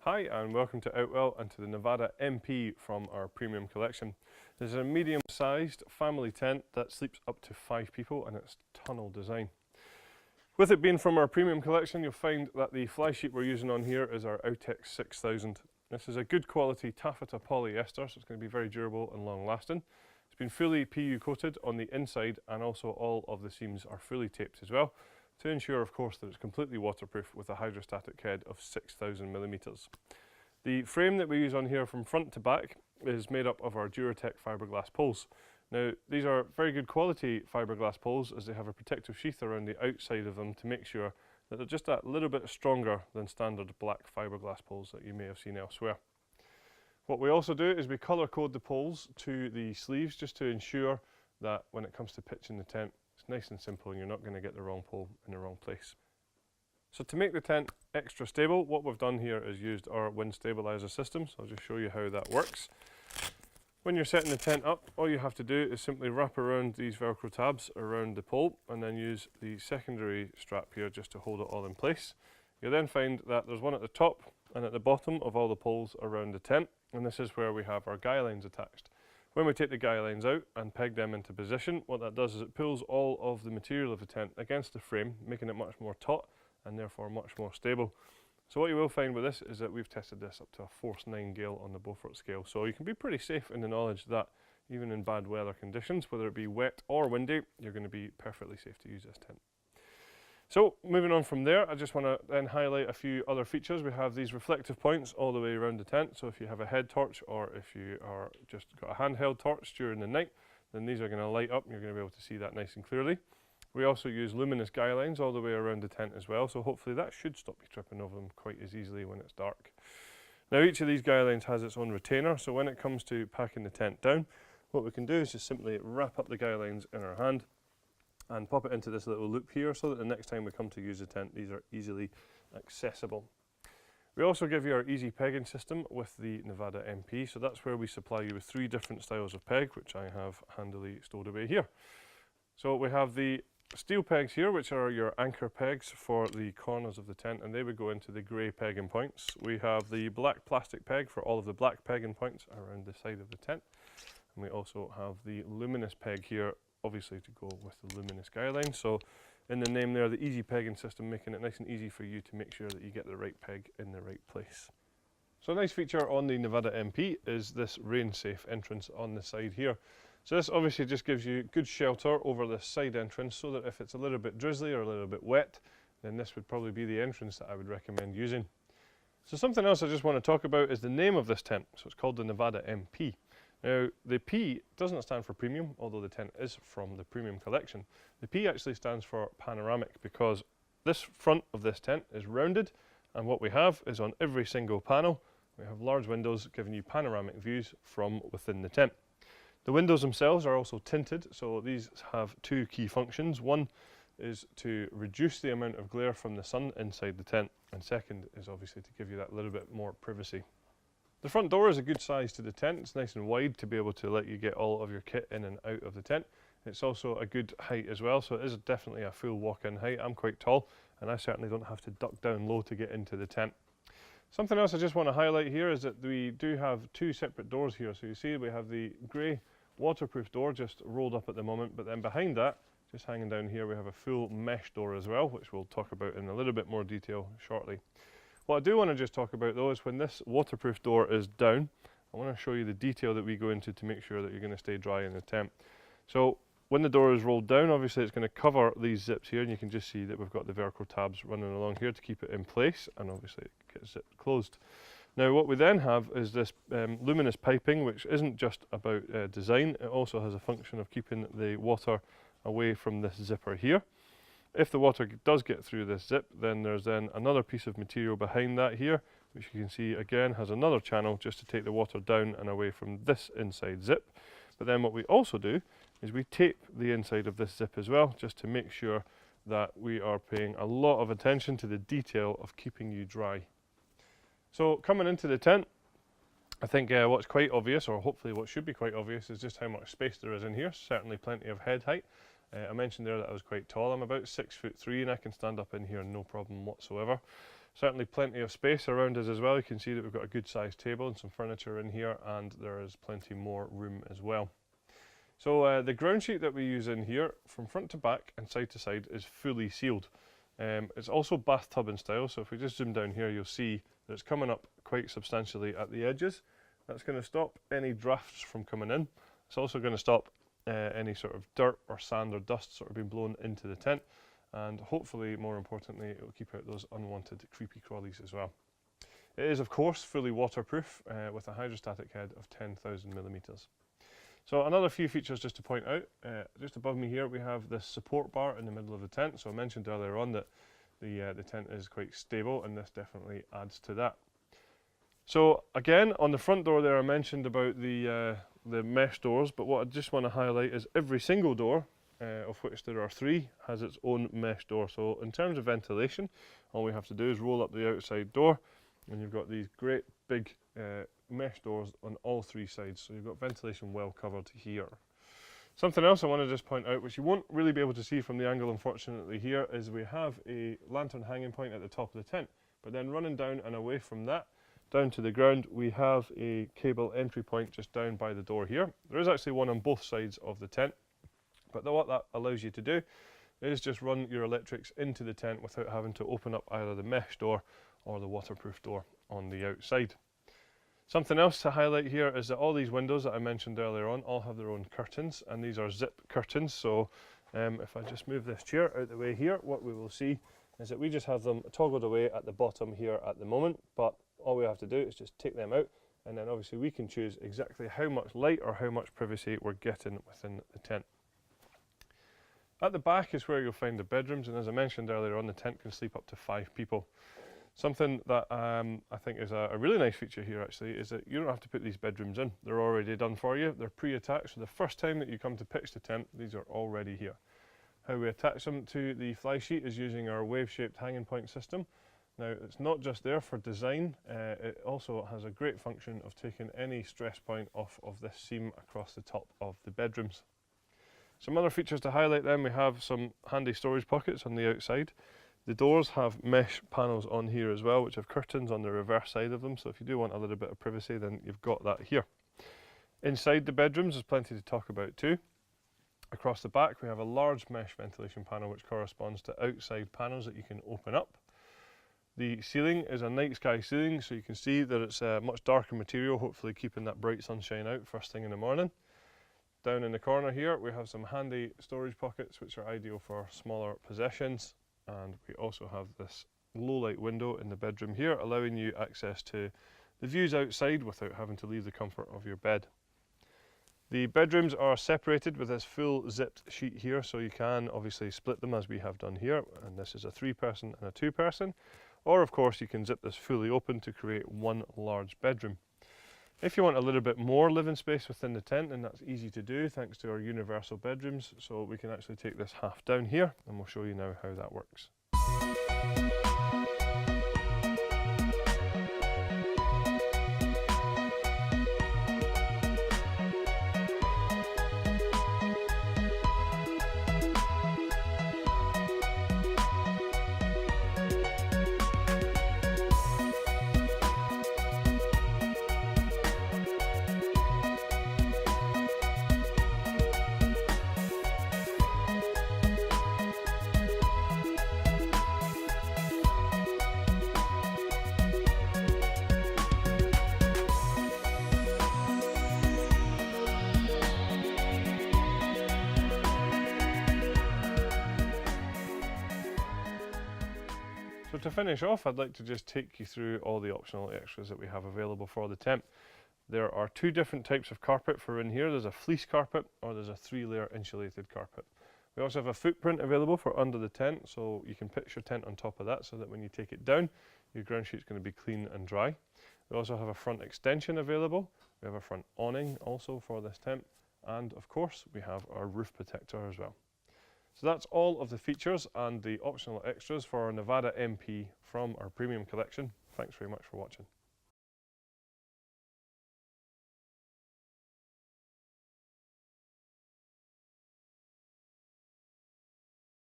Hi and welcome to Outwell and to the Nevada MP from our premium collection. This is a medium-sized family tent that sleeps up to 5 people and it's tunnel design. With it being from our premium collection, you'll find that the fly sheet we're using on here is our Outex 6000. This is a good quality taffeta polyester, so it's going to be very durable and long lasting. It's been fully PU coated on the inside and also all of the seams are fully taped as well, to ensure of course that it's completely waterproof with a hydrostatic head of 6,000mm. The frame that we use on here from front to back is made up of our Duratec fiberglass poles. Now these are very good quality fiberglass poles as they have a protective sheath around the outside of them to make sure that they're just that little bit stronger than standard black fiberglass poles that you may have seen elsewhere. What we also do is we colour code the poles to the sleeves just to ensure that when it comes to pitching the tent, it's nice and simple and you're not going to get the wrong pole in the wrong place. So to make the tent extra stable, what we've done here is used our wind stabiliser system. So I'll just show you how that works. When you're setting the tent up, all you have to do is simply wrap around these Velcro tabs around the pole and then use the secondary strap here just to hold it all in place. You'll then find that there's one at the top and at the bottom of all the poles around the tent, and this is where we have our guy lines attached. When we take the guy lines out and peg them into position, what that does is it pulls all of the material of the tent against the frame, making it much more taut and therefore much more stable. So what you will find with this is that we've tested this up to a force 9 gale on the Beaufort scale. So you can be pretty safe in the knowledge that even in bad weather conditions, whether it be wet or windy, you're going to be perfectly safe to use this tent. So moving on from there, I just want to then highlight a few other features. We have these reflective points all the way around the tent. So if you have a head torch or if you are just got a handheld torch during the night, then these are going to light up and you're going to be able to see that nice and clearly. We also use luminous guy lines all the way around the tent as well, so hopefully that should stop you tripping over them quite as easily when it's dark. Now each of these guy lines has its own retainer, so when it comes to packing the tent down, what we can do is just simply wrap up the guy lines in our hand and pop it into this little loop here so that the next time we come to use the tent, these are easily accessible. We also give you our easy pegging system with the Nevada MP, so that's where we supply you with 3 different styles of peg, which I have handily stowed away here. So we have the steel pegs here, which are your anchor pegs for the corners of the tent, and they would go into the grey pegging points. We have the black plastic peg for all of the black pegging points around the side of the tent, and we also have the luminous peg here, obviously to go with the luminous guy line. So in the name there, the easy pegging system, making it nice and easy for you to make sure that you get the right peg in the right place. So a nice feature on the Nevada MP is this rain safe entrance on the side here. So this obviously just gives you good shelter over the side entrance so that if it's a little bit drizzly or a little bit wet, then this would probably be the entrance that I would recommend using. So something else I just want to talk about is the name of this tent. So it's called the Nevada MP. Now the P doesn't stand for premium, although the tent is from the premium collection. The P actually stands for panoramic because this front of this tent is rounded, and what we have is on every single panel we have large windows giving you panoramic views from within the tent. The windows themselves are also tinted, so these have 2 key functions. One is to reduce the amount of glare from the sun inside the tent, and second is obviously to give you that little bit more privacy. The front door is a good size to the tent. It's nice and wide to be able to let you get all of your kit in and out of the tent. It's also a good height as well, so it is definitely a full walk-in height. I'm quite tall and I certainly don't have to duck down low to get into the tent. Something else I just want to highlight here is that we do have 2 separate doors here. So you see we have the grey waterproof door just rolled up at the moment, but then behind that, just hanging down here, we have a full mesh door as well, which we'll talk about in a little bit more detail shortly. What I do want to just talk about though is when this waterproof door is down, I want to show you the detail that we go into to make sure that you're going to stay dry in the tent. So when the door is rolled down, obviously it's going to cover these zips here, and you can just see that we've got the Velcro tabs running along here to keep it in place, and obviously it gets zipped closed. Now what we then have is this luminous piping, which isn't just about design, it also has a function of keeping the water away from this zipper here. If the water does get through this zip, then there's then another piece of material behind that here, which you can see again has another channel just to take the water down and away from this inside zip. But then what we also do is we tape the inside of this zip as well, just to make sure that we are paying a lot of attention to the detail of keeping you dry. So coming into the tent, I think what's quite obvious, or hopefully what should be quite obvious, is just how much space there is in here. Certainly plenty of head height. I mentioned there that I was quite tall. I'm about 6'3" and I can stand up in here no problem whatsoever. Certainly plenty of space around us as well. You can see that we've got a good sized table and some furniture in here, and there is plenty more room as well. So the ground sheet that we use in here, from front to back and side to side, is fully sealed. It's also bathtub in style, so if we just zoom down here, you'll see that it's coming up quite substantially at the edges. That's going to stop any drafts from coming in. It's also going to stop any sort of dirt or sand or dust sort of being blown into the tent, and hopefully, more importantly, it will keep out those unwanted creepy crawlies as well. It is, of course, fully waterproof with a hydrostatic head of 10,000 millimeters. So another few features just to point out. Just above me here we have this support bar in the middle of the tent. So I mentioned earlier on that the tent is quite stable, and this definitely adds to that. So again, on the front door there I mentioned about the mesh doors, but what I just want to highlight is every single door, of which there are 3, has its own mesh door. So in terms of ventilation, all we have to do is roll up the outside door, and you've got these great big mesh doors on all 3 sides, so you've got ventilation well covered here. Something else I want to just point out, which you won't really be able to see from the angle unfortunately here, is we have a lantern hanging point at the top of the tent, but then running down and away from that, down to the ground, we have a cable entry point just down by the door here. There is actually one on both sides of the tent, but what that allows you to do is just run your electrics into the tent without having to open up either the mesh door or the waterproof door on the outside. Something else to highlight here is that all these windows that I mentioned earlier on all have their own curtains, and these are zip curtains. So if I just move this chair out the way here, what we will see is that we just have them toggled away at the bottom here at the moment, but all we have to do is just take them out, and then obviously we can choose exactly how much light or how much privacy we're getting within the tent. At the back is where you'll find the bedrooms, and as I mentioned earlier on, the tent can sleep up to 5 people. Something that I think is a really nice feature here actually is that you don't have to put these bedrooms in. They're already done for you. They're pre-attached, so the first time that you come to pitch the tent, these are already here. How we attach them to the fly sheet is using our wave-shaped hanging point system. Now, it's not just there for design, it also has a great function of taking any stress point off of this seam across the top of the bedrooms. Some other features to highlight then, we have some handy storage pockets on the outside. The doors have mesh panels on here as well, which have curtains on the reverse side of them, so if you do want a little bit of privacy, then you've got that here. Inside the bedrooms there's plenty to talk about too. Across the back we have a large mesh ventilation panel which corresponds to outside panels that you can open up. The ceiling is a night sky ceiling, so you can see that it's a much darker material, hopefully keeping that bright sunshine out first thing in the morning. Down in the corner here we have some handy storage pockets which are ideal for smaller possessions, and we also have this low light window in the bedroom here, allowing you access to the views outside without having to leave the comfort of your bed. The bedrooms are separated with this full zipped sheet here, so you can obviously split them as we have done here, and this is a 3-person and a 2-person, or of course you can zip this fully open to create one large bedroom. If you want a little bit more living space within the tent, then that's easy to do thanks to our universal bedrooms, so we can actually take this half down here, and we'll show you now how that works. So to finish off, I'd like to just take you through all the optional extras that we have available for the tent. There are 2 different types of carpet for in here. There's a fleece carpet or there's a 3-layer insulated carpet. We also have a footprint available for under the tent, so you can pitch your tent on top of that so that when you take it down, your ground sheet's going to be clean and dry. We also have a front extension available. We have a front awning also for this tent, and of course we have our roof protector as well. So that's all of the features and the optional extras for our Nevada MP from our premium collection. Thanks very much for watching.